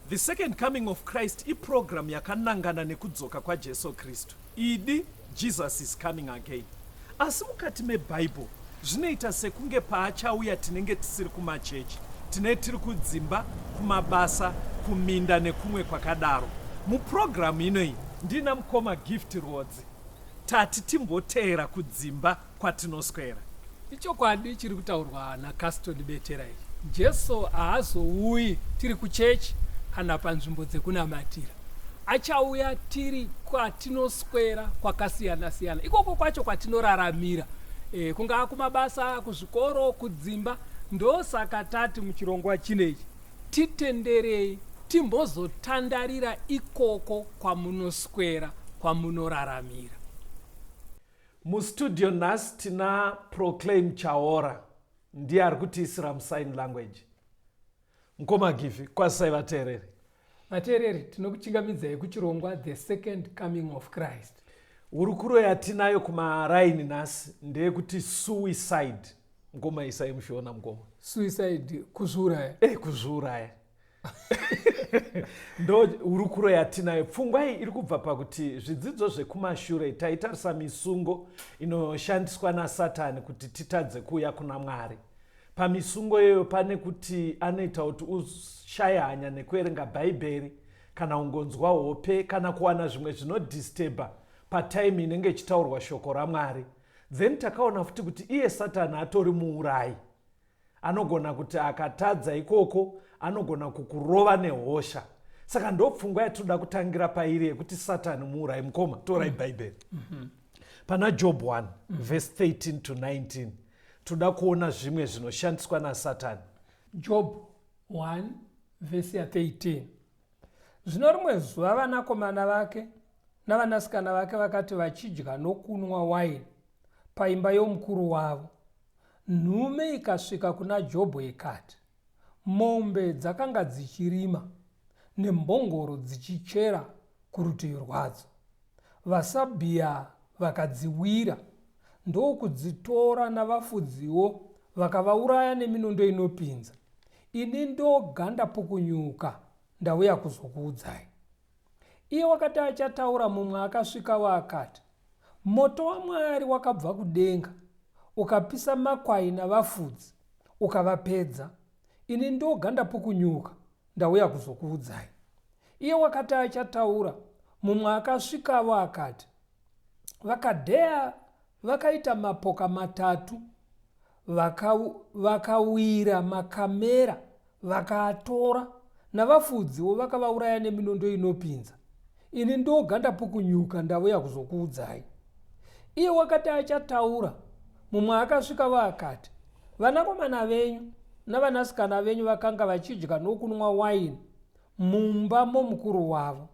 The second coming of Christ iprogram yakanangana nekudzoka kwaJesu Kristu. Idi Jesus is coming again. Asi mukati meBible zvinoita sekunge paachauya tinenge tisiri kumachechi, tiri kudzimba, kumabasa, kuminda nekumwe kwakadaro. Muprogramu inoyi ndina mukoma Gift Rodzi tati timboteera kudzimba kwatinoswera. Ichokwadi chiri kutaurwa naCaston Betera. Jesu haazouyi tiri kuchechi kana panzvimbo dzekunamatira. Achauya tiri kwatinoswera kwakasiyana-siyana. Ikoko kwacho kwatinoraramira. Kungaa kumabasa, kuzvikoro, kudzimba. Ndosaka tati muchirongwa chinechi titenderei timbozotandarira ikoko kwamunoswera, kwamunoraramira. Mustudio nhasi tina Proclaim Chaora ndiye ari kutiisira musign language. Mukoma Givi, kwasai vateereri. Vateereri, tinokuchingamidzai kuchirongwa The Second Coming of Christ. Hurukuro yatinayo kumaraini nhasi ndeyekuti suicide. Mukoma isai mushiona mukoma. Suicide, kuzviuraya. Kuzviuraya. Ndo hurukuro yatinayo. Pfungwa iyi iri kubva pakuti zvidzidzo zvekumashure taitarisa misungo inoshandiswa naSatani kuti titadze kuuya kuna Mwari. Pamisungo iyoyo pane kuti anoita kuti ushaya hanya nekuerenga Bhaibheri, kana ungonzwa hope, kana kuwana zvimwe zvinodisturba patime inenge ichitaurwa shoko raMwari. Then takaona futi kuti iye Satani atori muurayi. Anogona kuti akatadza ikoko, anogona kukurova nehosha. Saka ndopfungwa yatoda kutangira pairi yekuti Satani muurayi. Mukoma, torai Bhaibheri. Pana Job 1, verse 13 to 19. Toda kuona zvimwe zvinoshandiswa naSatani. Job 1, verse 13. Zvino rimwe zuva vanakomana vake navanasikana vake vakati vachidya nokunwa waini paimba yomukuru wavo, nhume ikasvika kuna Jobho ikati, mombe dzakanga dzichirima nembongoro dzichichera kurutivi rwadzo. VaSabhiya vakadziwira ndokudzitora navafudziwo vakavauraya neminondo inopinza. Ini ndoganda pukunyuka ndauya kuzokuudzai. Iye wakati achataura, mumwe akasvikawo akati, moto waMwari wakabva kudenga ukapisa makwai navafudzi ukavapedza. Ini ndoganda pukunyuka ndauya kuzokuudzai. Iye wakati achataura, mumwe akasvikawo akati, vaKadheya vakaita mapoka matatu, vakawira makamera vakaatora, navafudziwo vakavauraya neminondo inopinza. Ini ndoganda pukunyuka ndauya kuzokuudzai. Iye wakati achataura, mumwe akasvikawo akati, vanakomana venyu navanasikana venyu vakanga vachidya nokunwa waini mumba momukuru wavo.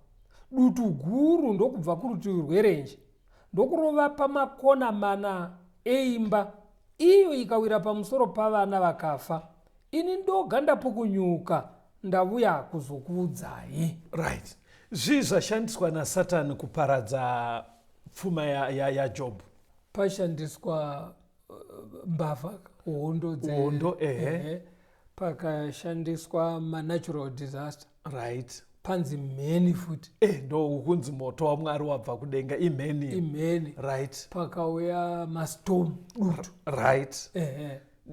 Dutu guru ndokubva kurutivi rwerenje ndokurova pamakona mana eimba, iyo ikawira pamusoro pavana vakafa. Ini ndoganda pukunyuka ndauya kuzokuudzai. Right. Zvii zvashandiswa naSatani kuparadza pfuma yaJob? Pashandiswa mbavha, hondo, pakashandiswa natural disaster. Right. Panzi mheni futi. Ndo kunzi moto waMwari wabva kudenga, imheni. Right. Pakauya mastorm, dutu. Right.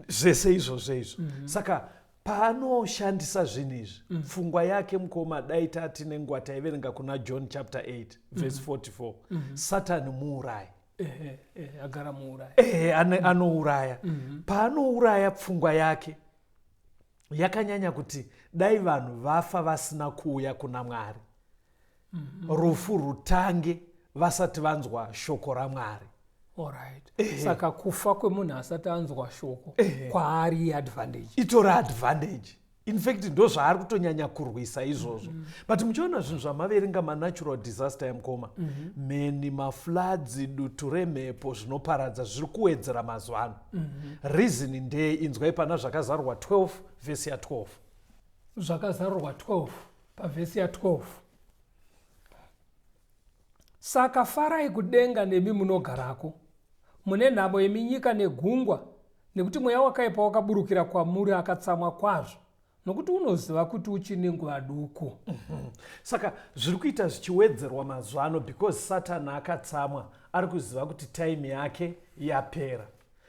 Zvese izvozvo. Saka paanoshandisa zvinhu izvi, pfungwa yake mukoma dai tati nenguva taiverenga kuna John chapter 8 verse 44. Satani muurayi. Agara muurayi. Anouraya. Paanouraya pfungwa yake yakanyanya kuti dai vanhu vafa vasina kuuya kuna Mwari. Rufu rutange vasati vanzwa shoko raMwari. Alright. Saka kufa kwemunhu asati anzwa shoko kwaari advantage. Itora advantage. In fact, ndo zvaari kutonyanya kurwisa izvozvo. But muchiona zvinhu zvamaverenga manatural disaster yamukoma, mheni, mafloods, dutu remhepo zvinoparadza zviri kuwedzera mazuva ano. Reason ndeye inzwai pana zvakazarurwa 12 vhesi ya 12. Zvakazarurwa 12 pavhesi ya 12. Saka farai kudenga nemi munogarako, mune nhamo yeminyika negungwa, nekuti mweya wakaipa wakaburukira kwamuri akatsamwa kwazvo. nokuti unoziva kuti uchine nguva duku. Saka zviri kuita zvichiwedzerwa mazuva ano because Satan akatsamwa ari kuziva kuti time yake yapera.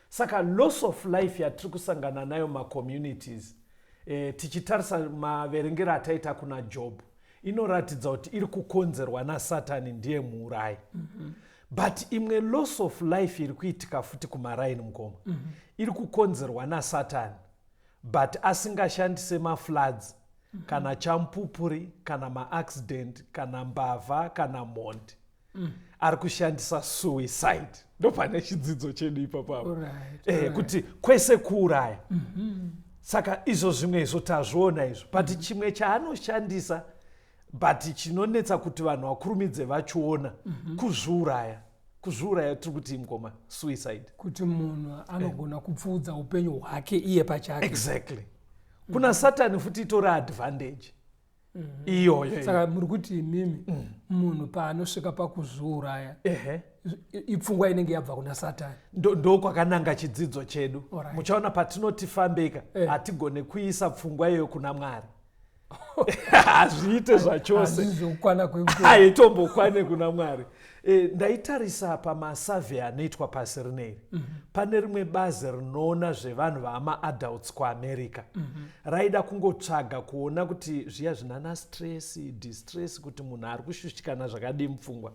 Saka loss of life yatiri kusangana nayo macommunities, tichitarisa maverengero ataita kuna Job, inoratidza kuti iri kukonzerwa naSatani ndiye muurayi. But imwe loss of life iri kuitika futi kumaraini mukoma, iri kukonzerwa naSatani, but asingashandise mafloods, kana champupuri, kana maaccident, kana mbavha, kana mhondi. Ari kushandisa suicide. Ndopane chidzidzo chedu ipapo. Kuti kwese kuuraya. Saka izvo zvimwe izvo tazviona izvo. But chimwe chaanoshandisa, but chinonetsa kuti vanhu vakurumidze vachiona, kuzviuraya. Kuzviuraya tiri kuti mukoma, suicide. Kuti munhu anogona kupfudza upenyu hwake iye pachake. Exactly. Kuna Satani futi itori advantage. Iyoyo. Saka muri kuti imimi munhu paanosvika pakuzviuraya, ipfungwa inenge yabva kuna Satani. Ndo kwakananga chidzidzo chedu. Muchaona patinoti fambeka, hatigone kuisa pfungwa iyoyo kuna Mwari. Hazviite zvachose. Hazvizokwana kwenguva. Haitombokwane kuna Mwari. Ndaitarisa pamasurvey anoitwa pasi rineri. Pane rimwe bazi rinoona zvevanhu vama-adults kuAmerica. Raida kungotsvaga kuona kuti zviya zvinana stress, distress, kuti munhu ari kushushikana zvakadii mupfungwa.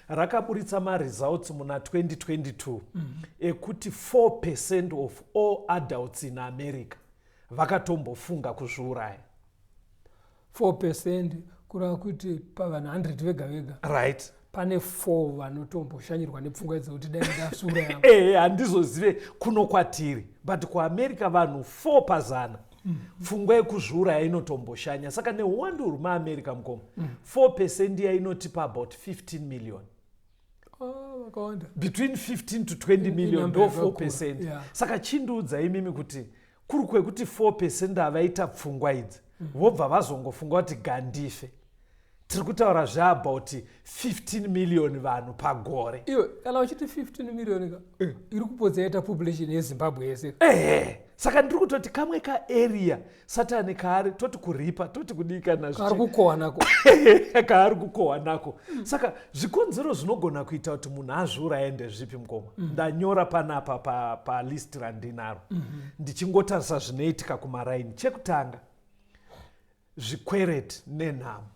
Rakaburitsa maresults muna 2022 ekuti 4% of all adults in America vakatombofunga kuzviuraya. 4% kureva kuti pavanhu 100 vega vega. Right. Pane 4 vanotomboshanyirwa nepfungwa dzekuti dai ndazviuraya. Handizozive kuno kwatiri, but kuAmerica vanhu 4%. Pfungwa yekuzviuraya inotomboshanya. Saka neuwandu huri muAmerica mukoma, 4% iya inotipa about 15 million. Between 15 to 20 million ndo 4%. Saka chindiudza imimi kuti kuri kwekuti 4% havaita pfungwa idzi, vobva vazongofunga kuti gandife. Tiri kutaura zveabout 15 million vanhu pagore. Iwe kana uchiti 15 million iri kupodza yaita population yeZimbabwe yese. Saka ndiri kutoti kamwe kaarea Satani kaari toti kuripa, toti kudikana kaari kukohwa nako. Kaari kukohwa nako. Saka zvikonzero zvinogona kuita kuti munhu azviuraye ndezvipi mukoma. Ndanyora panapa palist randinaro. Ndichingotarisa zvinoitika kumaraini. Chekutanga, zvikwereti nenhamo.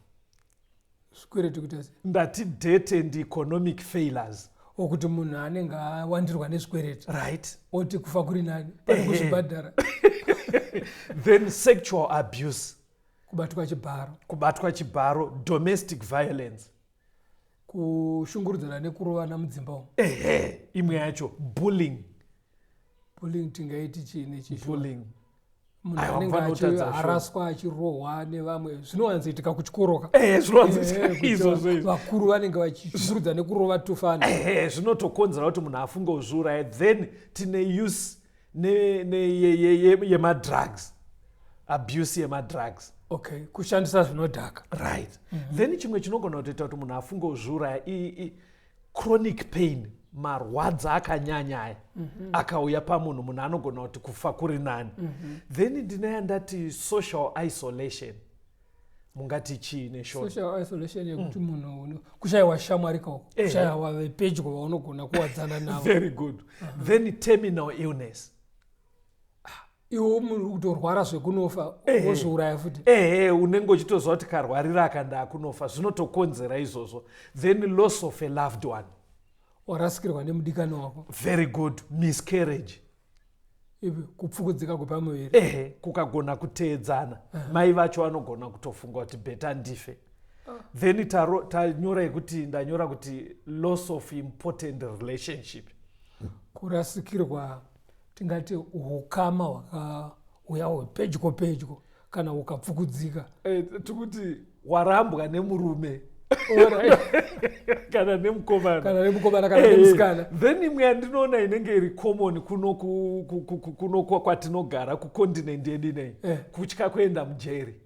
Zvikwereti kuti ndati debt and economic failures. Okuti munhu anenge awandirwa nezvikwereti. Right. Oti kufa kuri nani? Pari kuzvibhadhara. Then sexual abuse. Kubatwa chibharo. Domestic violence. Kushungurudzana nekurovana mudzimba umo. Imwe yacho bullying. Bullying tingaiti chini chisho. Bullying. Munhu anenge achiharaswa achirohwa nevamwe zvinowanzoitika kuchikoroka. Zvinowanzoitika izvozvo. Vakuru vanenge vachishungurudza nekurova tufana. Zvinotokonzera kuti munhu afunge kuzviuraya. Then tine use yemadrugs, abuse yemadrugs. Okay, kushandisa zvinodhaka. Right. Then chimwe chinogona kutoita kuti munhu afunge kuzviuraya chronic pain, marwadza akanyanya akauya pamunhu, munhu anogona kuti kufa kuri nani. Then ndinaya ndati social isolation. Mungati chiine short. Social isolation yekuti munhu kushayiwa shamwari kauko, kushayiwa vepedyo vaunogona kuwadzana navo. Very good. Then terminal illness. Iwo munhu kutorwara zvekunofa wozviuraya futi. Unenge uchitoziva kuti karwarira akanda kunofa, zvinotokonzera izvozvo. Then loss of a loved one. Warasikirwa nemudikani wako. Very good. Miscarriage. Ivi kupfukudzika kwepamuviri. Kukagona kuteedzana. Mai vacho vanogona kutofunga kuti beta ndife. Then tanyora yekuti ndanyora kuti loss of important relationship. Kurasikirwa tingati ukama hwakauya hwepedyo kana ukapfukudzika. Tikuti warambwa nemurume. Kana nemukomana. Kana nemusikana. Then imwe yandinoona inenge iri common kuno kwatinogara kucontinent yedu nei. Kutya kuenda mujeri.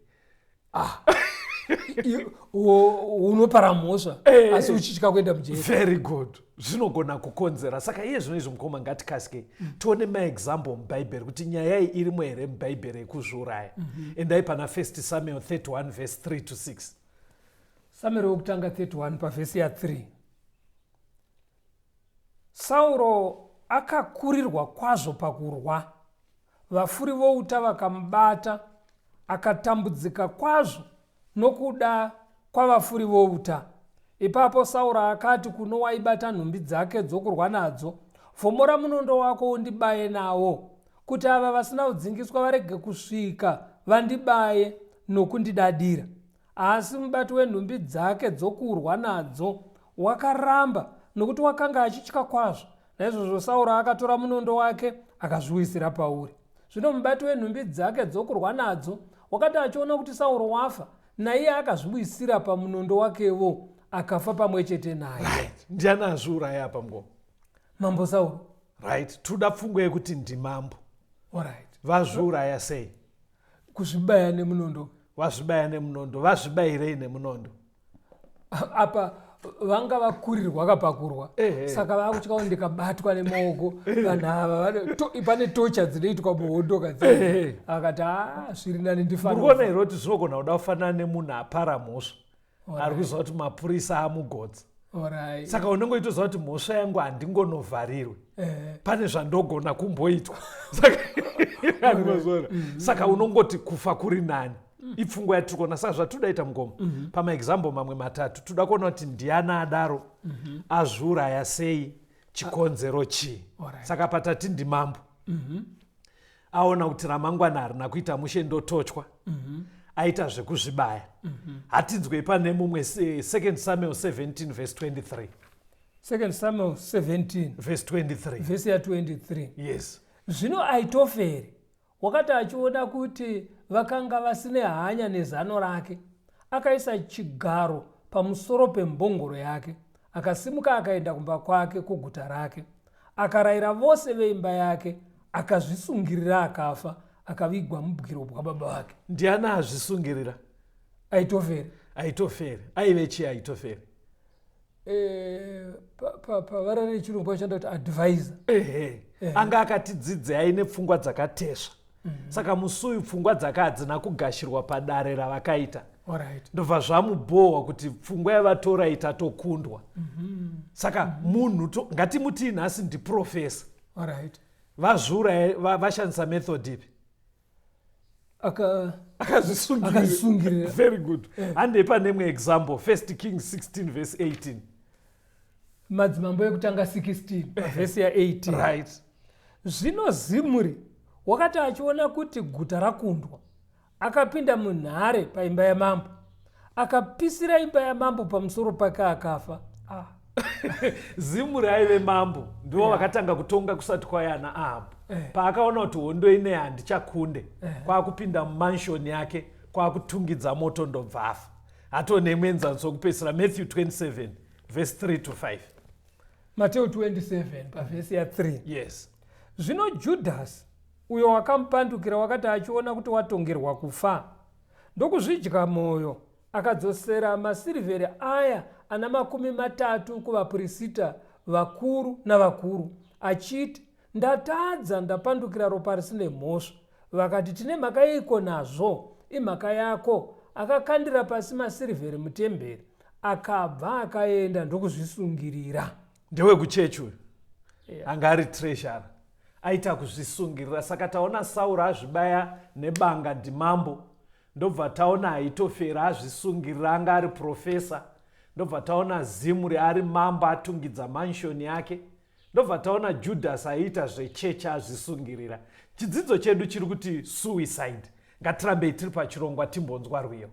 unopara mhosva asi uchitya kuenda mujeri. Very good. Zvinogona kukonzera. Saka iye zvino izvi mukoma ngatikasike tione maexample mubhaibheri kuti nyaya iyi irimo here mubhaibheri yekuzviuraya. Endai pana 1 Samuel 31 verse 3 to 6. Samueri wokutanga 31 pavhesi ya3. Sauro akakurirwa kwazvo pakurwa, vafuri vouta vakamubata, akatambudzika kwazvo nokuda kwavafuri vouta. Ipapo Sauro akati kuno waibata nhumbi dzake dzokurwa nadzo, vhomora munondo wako undibaye nawo, kuti ava vasina kudzingiswa varege kusvika vandibaye nokundidadira. Asi mubati wenhumbi dzake dzokurwa nadzo wakaramba, nokuti wakanga achitya kwazvo. Naizvozvo Sauro akatora munondo wake akazviwisira pauri. Zvino mubati wenhumbi dzake dzokurwa nadzo wakati achiona kuti Sauro wafa, naiye akazviwisira pamunondo wakewo akafa pamwe chete naye. Right. Ndiani azviuraya apa mngoma? Mambo Sauro. Right. Toda pfungwa yekuti ndimambo. Alright. Vazviuraya sei? Kuzvibaya nemunondo. Vazvibaya nemunondo. Vazvibayirei nemunondo? Apa vanga vakurirwa kapakurwa. Saka vakutya kuti ndikabatwa nemaoko vanhu ava pane tocha dzinoitwa muhondo kadzi. Akati zviri nani ndifana. Murikuona here kuti zvinogona kuda kufanana nemunhu apara mhosva. Ari kuziva kuti mapurisa amugodza. Saka unongoitoziva kuti mhosva yangu handingonovharirwe. Pane zvandogona kumboitwa. Saka unongoti kufa kuri nani. Ipfungwa yatiri kuona. Saka zvatodaita mngoma pamaexample mamwe matatu toda kuona kuti ndiani adaro, azviuraya sei, chikonzero chii. Saka patati ndimambo aona kuti ramangwana harina kuita mushe ndototywa, aita zvekuzvibaya. Hatinzwei pane mumwe 2 Samuel 17 verse 23. 2 Samuel 17 verse 23. Vhesi ya23. Yes. Zvino Aitoferi wakati achiona kuti vakanga vasine hanya nezano rake, akaisa chigaro pamusoro pembongoro yake, akasimuka akaenda kumba kwake kuguta rake, akarayira vose veimba yake, akazvisungirira akafa, akavigwa mubwiro bwababa vake. Ndiani azvisungirira? Aitoferi. Aitoferi aive chii Aitoferi? Pavara rechirungu vachanda kuti advisor. Anga akatidzidzei aine pfungwa dzakatesva. Saka musuyu pfungwa dzake hadzina kugashirwa padare ravakaita. Ndobva zvamubhohwa kuti pfungwa yavatora itatokundwa. Saka munhu ngatimuti nhasi ndiprofesa. Vazviuraya vashandisa method ipi? Akazvisungirira. Very good. Handei pane imwe example 1 Kings 16 verse 18. Madzimambo ekutanga 16 vhesi ya18. Right. Zvino Zimuri wakati achiona kuti guta rakundwa, akapinda munhare paimba yamambo, akapisira imba yamambo pamusoro pake akafa. Zimuri aive mambo, ndivo vakatanga kutonga kusati kwauya naAhabhu. Paakaona kuti hondo ine handichakunde, kwakupinda mumanshoni yake, kwakutungidza moto ndobva afa. Hatione imwe enzaniso yokupedzisira Matthew 27 verse 3 to 5. Mateo 27 pavhesi ya3. Yes. Zvino Judhasi uyo wakamupandukira wakati achiona kuti watongerwa kufa, ndokuzvidya mwoyo, akadzosera masirivheri aya ana 30 kuvaprista vakuru navakuru, achiti, ndatadza ndapandukira ropa risine mhosva. Vakati, tine mhaka iko nazvo, imhaka yako. Akakandira pasi masirivheri mutemberi, akabva akaenda ndokuzvisungirira. Ndewekuchechi uyu. Anga ari treasure. Aita kuzvisungirira. Saka taona Sauro azvibaya nebanga ndimambo. Ndobva taona Aitoferi azvisungirira anga ari profesa. Ndobva taona Zimuri ari mambo atungidza manshoni yake. Ndobva taona Judhasi aita zvechechi azvisungirira. Chidzidzo chedu chiri kuti suicide. Ngatirambei tiri pachirongwa timbonzwa rwiyo.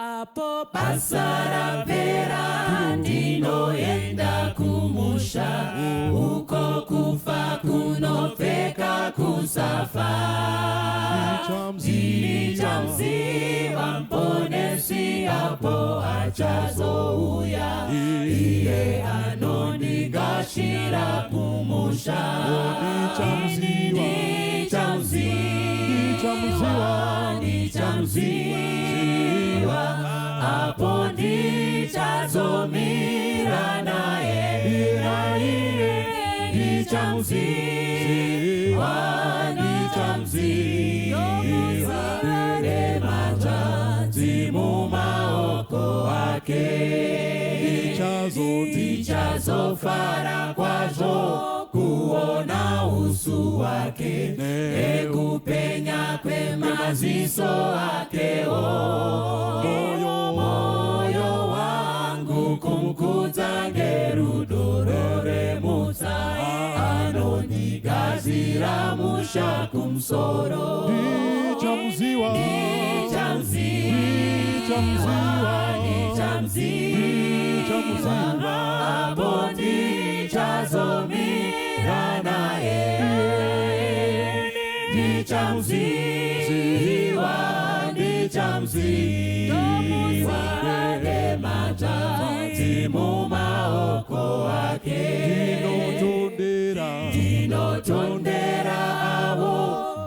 Apo pasara vera ndinoenda kumusha, uko kufa kunopfeka kusafa. Nichamziva mponesi apo achazouya, iye anondigashira kumusha. nichamziwa, hapo ndichazomira naye, nichamziwa, nemanzanzi mumaoko ake, tichazofara kwazvo kuona uso wake, nekupenya kwemaziso akewo. Moyo wangu kumkudza ngerudo roremutsa, anondigadzira musha kumusoro. Nichamziwa, hapo ndichazomira naye, nichamziwa, nemanzanzi mumaoko ake, ndinotondera avo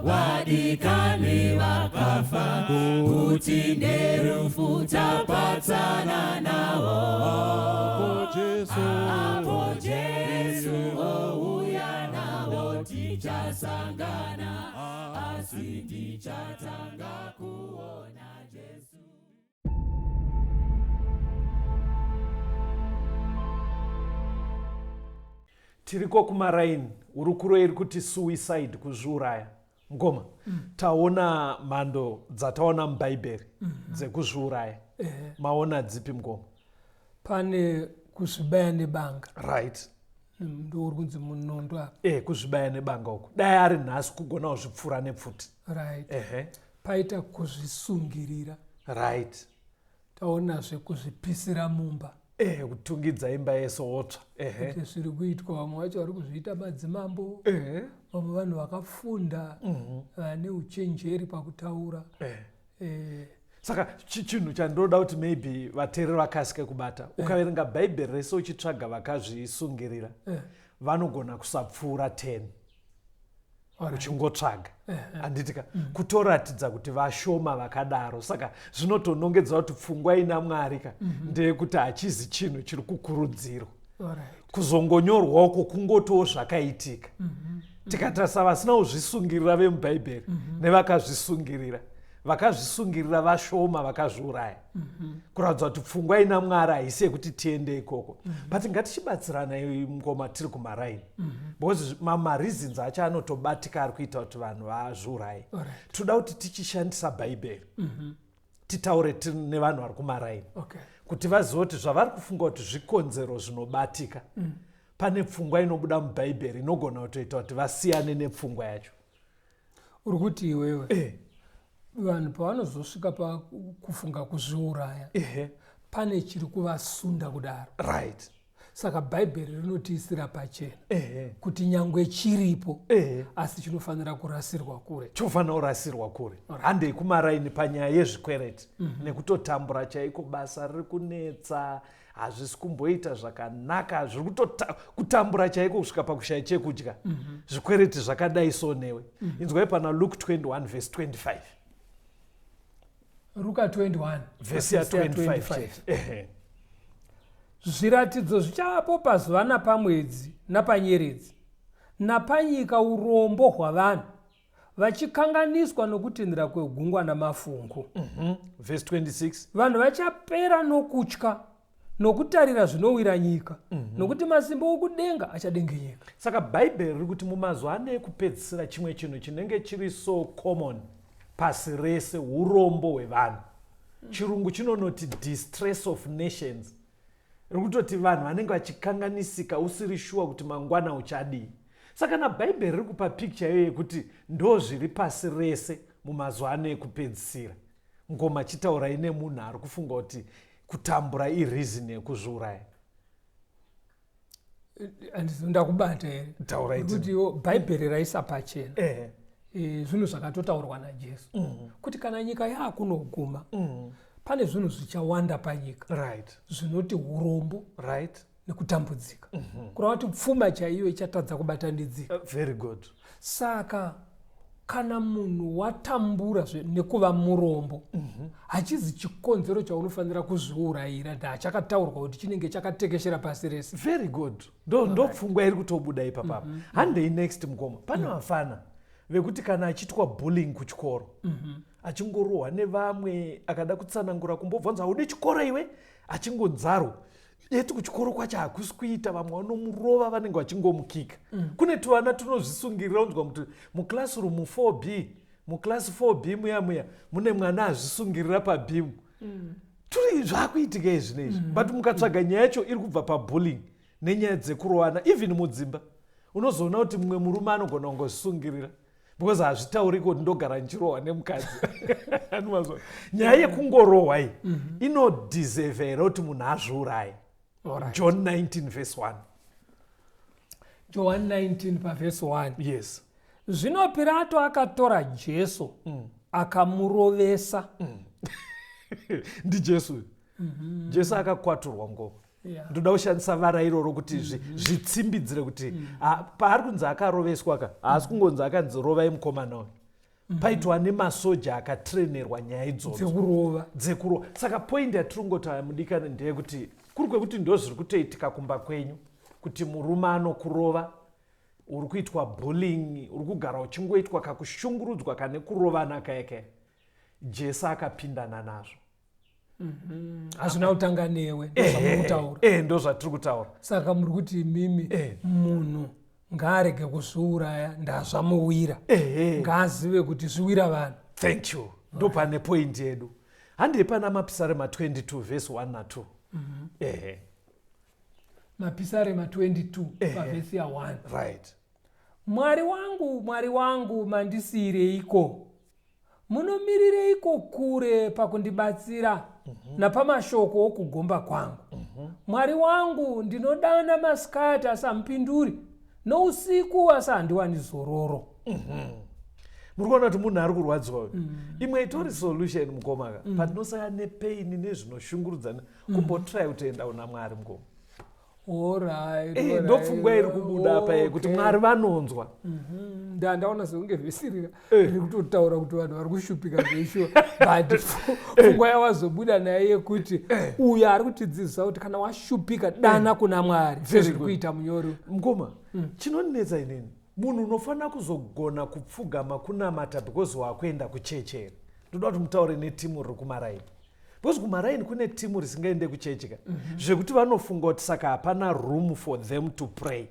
vadikani vakafa, kuti nerufu tapatsana navo. Apo Jesu ouya navo tichasangana, asi ndichatanga kuona Jesu. tiriko kumaraini hurukuro iri kuti suicide, kuzviuraya. Ngoma, taona mhando dzataona mubhaibheri dzekuzviuraya. Maona dzipi Ngoma? Pane kuzvibaya nebanga. Right. Ndouri kunzi munondo apa. Kuzvibaya nebanga uku. Dai ari nhasi kugona kuzvipfura nepfuti. Right. Paita kuzvisungirira. Right. Taonazve kuzvipisira mumba. Kutungidza imba yesotsva. Kuti zviri kuitwa, vamwe vacho vari kuzviita madzimambo, vamwe vanhu vakafunda, vane uchenjeri pakutaura. Saka chinhu chandinoda kuti maybe vateereri vakasike kubata, ukaverenga bhaibheri rese uchitsvaga vakazvisungirira, vanogona kusapfuura 10 uchingotsvaga. Handitika kutoratidza kuti vashoma vakadaro. Saka zvinotonongedza kuti pfungwa ina Mwari ndeyekuti hachizi chinhu chiri kukurudzirwa. Kuzongonyorwa uko kungotowo zvakaitika. Tikatarisa vasina kuzvisungirira vemubhaibheri nevakazvisungirira, vakazvisungirira vashoma vakazviuraya. Kuratidza kuti pfungwa ina Mwari haisi yekuti tiende ikoko. But ngatichibatsirana Ngoma tiri kumaraini, because mareasons acho anotobatika ari kuita kuti vanhu vazviuraye. Toda kuti tichishandisa bhaibheri titaure nevanhu vari kumaraini, kuti vazive kuti zvavari kufunga kuti zvikonzero zvinobatika, pane pfungwa inobuda mubhaibheri inogona kutoita kuti vasiyane nepfungwa yacho. Uri kuti iwewe vanhu pavanozosvika pakufunga kuzviuraya, pane chiri kuvasunda kudaro. Right. Saka bhaibheri rinotiisira pachena kuti nyangwe chiripo, asi chinofanira kurasirwa kure. Chofanira kurasirwa kure. Handei kumaraini panyaya yezvikwereti nekutotambura chaiko, basa riri kunetsa, hazvisi kumboita zvakanaka, zviri kutambura chaiko kusvika pakushaya chekudya. Zvikwereti zvakadai so newe. Inzwai pana Luke 21 verse 25. Luka 21 verse 25. Zviratidzo zvichavapo pazuva napamwedzi napanyeredzi napanyika, urombo hwavanhu vachikanganiswa nokutendera kwegungwa namafungu. Verse 26. Vanhu vachapera nokutya nokutarira zvinowira nyika, nokuti masimba okudenga achadengenyeka. Saka bhaibheri riri kuti mumazuva ano ekupedzisira chimwe chinhu chinenge chiri so common pasi rese, urombo hwevanhu. Chirungu chinonoti distress of nations. Riri kutoti vanhu vanenge vachikanganisika, usiri shuwa kuti mangwana uchadii. Saka nabhaibheri riri kupa picture iyoyo yekuti ndo zviri pasi rese mumazuva ano ekupedzisira. Ngoma chitaura ine munhu ari kufunga kuti kutambura ireason yekuzviuraya. Ndakubata here. Taura iti. Kuti bhaibheri raisa pachena. Zvinhu zvakatotaurwa naJesu. Kuti kana nyika yakunoguma, pane zvinhu zvichawanda panyika. Right. Zvinoti urombo. Right. Nekutambudzika. Kureva kuti pfuma chaiyo ichatadza kubatanidzika. Very good. Saka kana munhu watambura nekuva murombo hachizi chikonzero chaunofanira kuzviurayira ndachakataurwa kuti chinenge chakatekeshera pasi rese. Very good. Ndo pfungwa iri kutobuda ipapapa. Handei next mukoma. Pane vafana vekuti kana achitwa bullying kuchikoro achingorohwa nevamwe akada kutsanangura kumbobvunza ude chikoro iwe achingonzaro yeti kuchikoro kwacho hakusi kuita vamwe vanomurova vanenge vachingomukika. Kune tuvana tunozvisungirira unzwa kuti muclassroom 4B muclass 4B muya mune mwana azvisungirira pabhimu. Turi zvakuitika izvi nezvi. But mukatsvaga nyaya yacho iri kubva pabullying nenyaya dzekurowana even mudzimba unozoona kuti mumwe murume anogona kungozvisungirira because hazvitauri kuti ndogara nchirohwa nemukadzi. Nyaya yekungorohwa iyi inodhiservera kuti munhu azviuraye. John 19 verse 1. John 19 verse 1. Yes. Zvino Pilato akatora Jesu akamurovesa. Ndijesu. Jesu akakwaturwa ngoma. Ndoda kushandisa vara iroro kuti zvitsimbidzire kuti paari kunzi akaroveswa haasi kungonzi akanzi rovai mukomana uyu. Paitwa nemasoja akatrenerwa nyaya idzodzo dzekurova. Saka point yatiri kungotaura mudikani ndeyekuti kuri kwekuti ndo zviri kutoitika kumba kwenyu kuti murume anokurova uri kuitwa bullying uri kugara uchingoitwa kakushungurudzwa kane kurovana kayake. Jesu akapindana nazvo. Hazvina kutanga newe ndo zvatiri kutaura. Saka muri kuti mimi munhu ngaarege kuzviuraya ndazvamuwira ngaazive kuti zviwira vanhu. Thank you. Ndo pane point yedu. Handei pana mapisarema 22 verse 1 na 2. Mapisarema 22 pavhesi ya 1. Right. Mwari wangu mandisiyireiko? Munomirireiko kure pakundibatsira napamashoko okugomba kwangu? Mwari wangu ndinodana masikati asi hamupinduri, nousiku asi handiwani zororo. Muri kuona kuti munhu ari kurwadziwa uyu. Imwe itori solution mukomaka. Patinosaya nepaini nezvinoshungurudza kumbotry kutoenda una Mwari mukoma. Ndo pfungwa iri kubuda apa kuti Mwari vanonzwa. Ndaona sekunge vhesirira riri kutotaura kuti vanhu vari kushupika zveishuwa. But pfungwa yawazobuda naye yekuti uyu ari kutidzidzisa kuti kana washupika dana kuna Mwari. Zviri kuita munyoro. Mukoma, chinonetsa inini. Munhu unofanira kuzogona kupfugama kunamata because wakuenda kuchechi. Ndoda kuti mutaure netimu riri kumaraini. Because kumaraini kune timu risingaende kuchechi zvekuti vanofunga kuti saka hapana room for them to pray.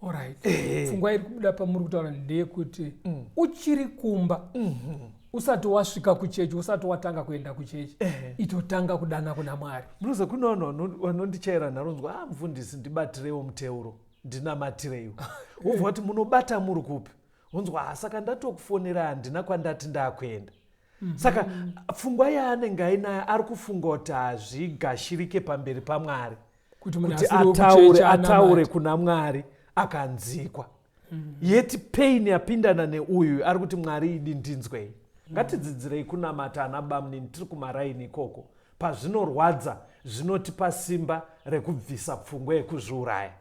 Alright. Pfungwa iri kubuda pamuri kutaura ndeyekuti uchiri kumba usati wasvika kuchechi, usati watanga kuenda kuchechi, itotanga kudana kuna Mwari. Munoza kuna vanhu vanondichaira nharonzwa mufundisi ndibatirewo muteuro ndinamatireiwo. Wobva kuti munobata muri kupi? Wonzwa saka ndatokufonera handina kwandati ndakuenda. Saka pfungwa yaanenge ainayo ari kufunga kuti hazvigashirike pamberi paMwari kuti ataure kuna Mwari akanzikwa. Yeti pain yapindana neuyu ari kuti Mwari idi ndinzwei. Ngatidzidzirei kunamata ana bamuni tiri kumaraini ikoko. Pazvinorwadza zvinotipa simba rekubvisa pfungwa yekuzviuraya.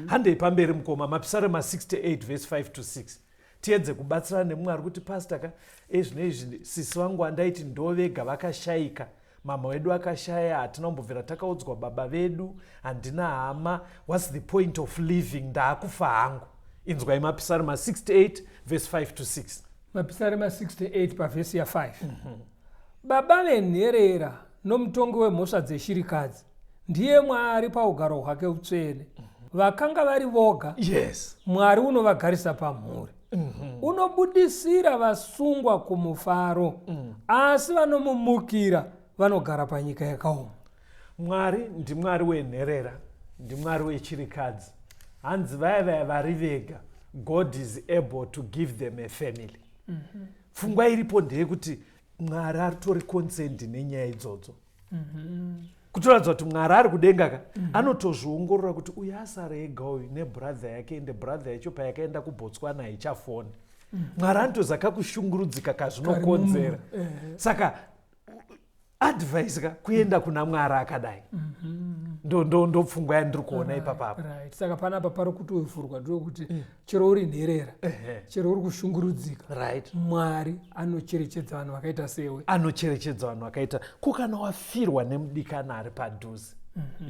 Handei pamberi mukoma mapisarema 68 verse 5 to 6. Tiedze kubatsirana neMwari kuti pastor ezvinezvi sisi vangu andaiti ndo vega vakashayika. Mama wedu akashaya, hatina kumbobvira takaudzwa baba vedu, handina hama. What's the point of living? Ndaakufa hangu. Inzwai mapisarema 68 verse 5 to 6. Mapisarema 68 pavhesi ya 5. Baba venherera nomutongi wemhosva dzeshirikadzi ndiye Mwari paugaro hwake utsvene. Vakanga vari voga, Mwari unovagarisa pamhuri. Unobudisira vasungwa kumufaro, asi vanomumukira vanogara panyika yakaoma. Mwari ndiMwari wenherera, ndiMwari wechirikadzi. Hanzi vaya vari vega, God is able to give them a family. Pfungwa iripo ndeyekuti Mwari aritori concerned nenyaya idzodzo. Kutoratidza kuti Mwari ari kudenga anotozviongorora kuti uyu asare ega uyu nebrother yake ende brother yacho payakaenda kuBotswana haichafoni. Mwari anotozakakushungurudzika kazvinokonzera. Saka advice ka kuenda kuna Mwari akadai. Ndo pfungwa yandiri kuona ipapapa. Right. Saka panapa pari kutovhurwa ndokuti chero uri nherera, chero uri kushungurudzika, Right. Mwari anocherechedza vanhu vakaita sewe. Anocherechedza vanhu vakaita. Kukana wafirwa nemudikana ari padhuze.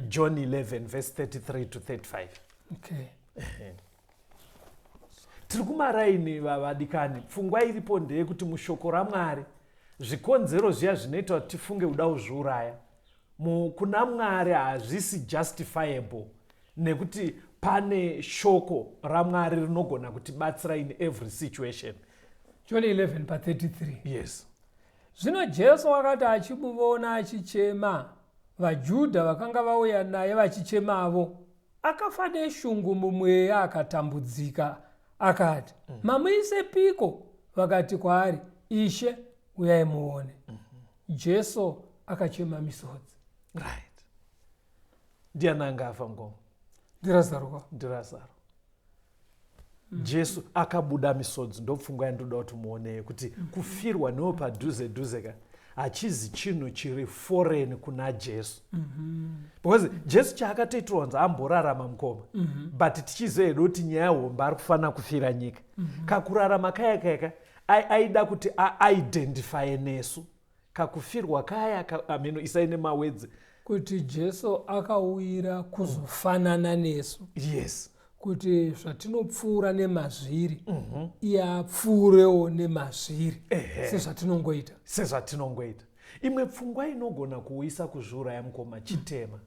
John 11 verse 33 to 35. Okay. Tiri kumaraini vavadikani. Pfungwa iripo ndeyekuti mushoko raMwari zvikonzero zviya zvinoita kuti tifunge kuda kuzviuraya kuna Mwari hazvisi justifiable nekuti pane shoko raMwari rinogona kutibatsira in every situation. John 11 pa 33. Yes. Zvino Jesu wakati achimuvona achichema, vaJudha vakanga vauya naye vachichemavo, akafa neshungu mumweya akatambudzika. Akati, mamuise piko? Vakati kwaari, Ishe, uyai muone. Jesu akachema misodzi. Right. Ndiani anga afa ngoma? Ndirazaro. Ndirazaro. Jesu akabuda misodzi. Ndopfungwa yandoda kuti muoneyo kuti kufirwa newo padhuze ka hachizi chinhu chiri foreign kuna Jesu. Because Jesu chaakatoitironza amborarama mukoma. But tichiziva hedu kuti nyaya homba ari kufanira kufira nyika. Kakurarama kaya aida kuti aidentify nesu. Kakufirwa kaya isaine mawedzi kuti Jesu akauyira kuzofanana nesu. Yes. Kuti zvatinopfuura nemazviri iye apfuurewo nemazviri sezvatinongoita. Imwe pfungwa inogona kuuyisa kuzviuraya mukoma chitema.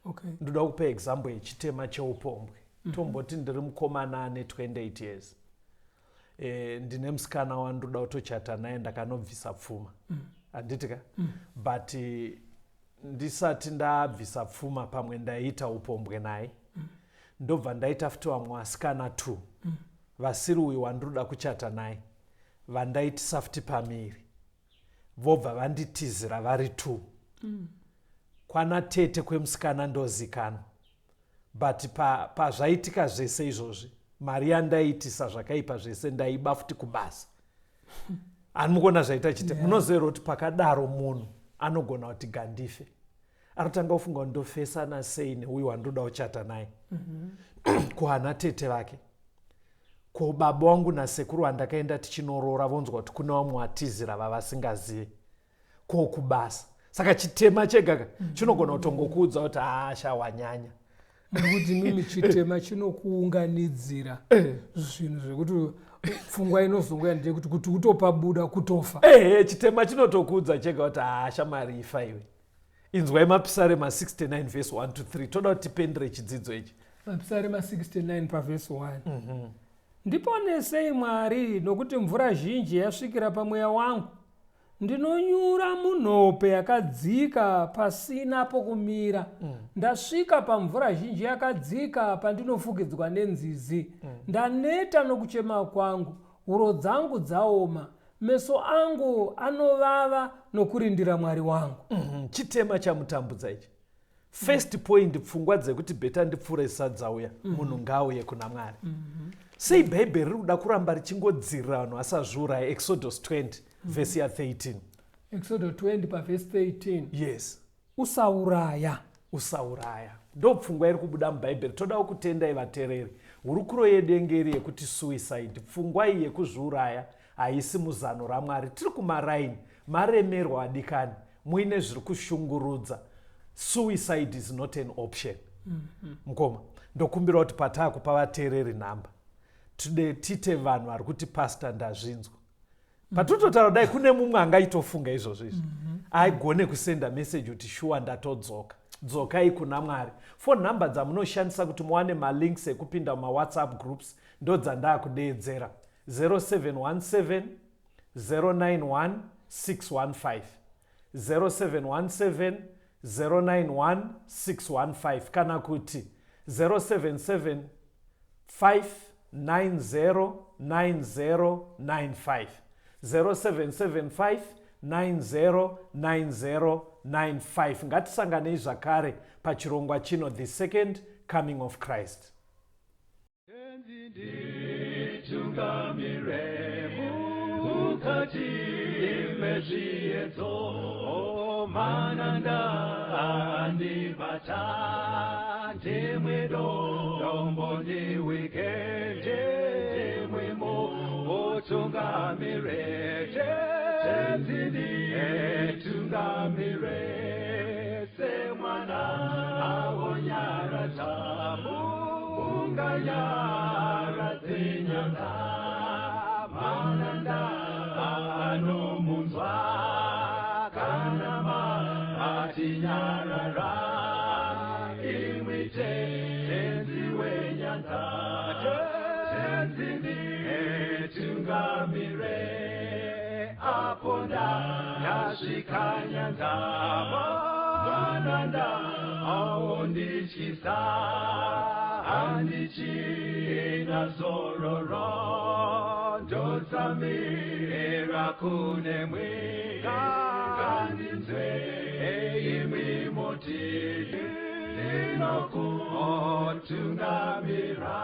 Okay. Ndoda kupa example yechitema cheupombwe. Tomboti ndiri mukomana ane 28 years. Ndine musikana wandoda kutochata naye ndakanobvisa pfuma. Handitika? But ndisati ndabvisa pfuma pamwe ndaita upombwe naye. Ndobva ndaita futi vamwe vasikana 2. Vasiri uyu wandoda kuchata naye vandaitisa futi pamiri. Vobva vanditizira vari 2. Kwana tete kwemusikana ndozikana. But pazvaitika zvese izvozvi mari yandaitisa zvakaipa zvese ndaiba futi kubasa. Hanimukona zvaita chite. Munoziva kuti pakadaro munhu anogona kuti gandife. Anotanga kufunga kuti ndofesana sei neuyu wandoda kuchata naye. Kuhana tete vake. Kubaba wangu nasekuru vandakaenda tichinorora vonzwa kuti kuna vamwe vatizira vavasingazivi. Kubasa. Saka chitema chega chinogona kutongokuudza kuti shawanyanya. Nekuti mimi chitema chinokuunganidzira zvinhu zvekuti pfungwa inozongoya ndekuti kuti utopa buda kutofa. Chitema chinotokuudza chega kuti shamari ifa iwe. Inzwai Mapisarema 69 verse 1 to 3. Toda kuti tipendere chidzidzo ichi. Mapisarema 69 pa verse 1. Ndiponesei Mwari nokuti mvura zhinji yasvikira pamweya wangu. Ndinonyura munhope yakadzika pasina pokumira. Ndasvika pamvura zhinji yakadzika pandinofukidzwa nenzizi. Ndaneta nokuchema kwangu. Huro dzangu dzaoma. Meso angu anovava nokurindira Mwari wangu. Chitema chamutambudza ichi. First point, pfungwa dzekuti beta ndipfuure sadzauya munhu ngauye kuna Mwari. Sei Bhaibheri riri kuda kuramba richingodzirira vanhu vasazviuraya. Exodus 20 verse ya 13. Exodus 20 pa verse 13. Yes. Usauraya. Ndo pfungwa iri kubuda mubhaibheri. Toda kutendai vateereri. Hurukuro yedu yengeri yekuti suicide. Pfungwa iyi yekuzviuraya haisi muzano raMwari. Tiri kumaraini maremerwa adikani muine zviri kushungurudza. Suicide is not an option. Mukoma. Ndokumbira kuti pataakupa vateereri nhamba tite vanhu vari kuti pastor ndazvinzwa. Patototaura dai kune mumwe angaitofunga izvozvo izvi. Aigone kusenda message kuti shuwa ndatodzoka. Dzokai kuna Mwari. Phone number dzamunoshandisa kuti muwane malinks ekupinda mumawhatsapp groups ndo dzandakudeedzera. 0717 091 615. 0717 091 615 kana kuti 077 590 9095. 0775 909095. Ngatisanganei zvakare pachirongwa chino The Second Coming of Christ. Tungamire mukati mezviedzo mananda andibata ndimwedo dombo ndiwikeje ndimwimo otungamirete tenzidi etungamire semwana awonyara tamu ungayara zinyanga mananda anomunzwa kanama atinyarara imwite tenziwe nyanza tenzini etungamire aponda yasvika nyanza mananda aondichisa handichina zororo ndotsamira kune mwika ngandinzwe imwi moti ndinokutungamira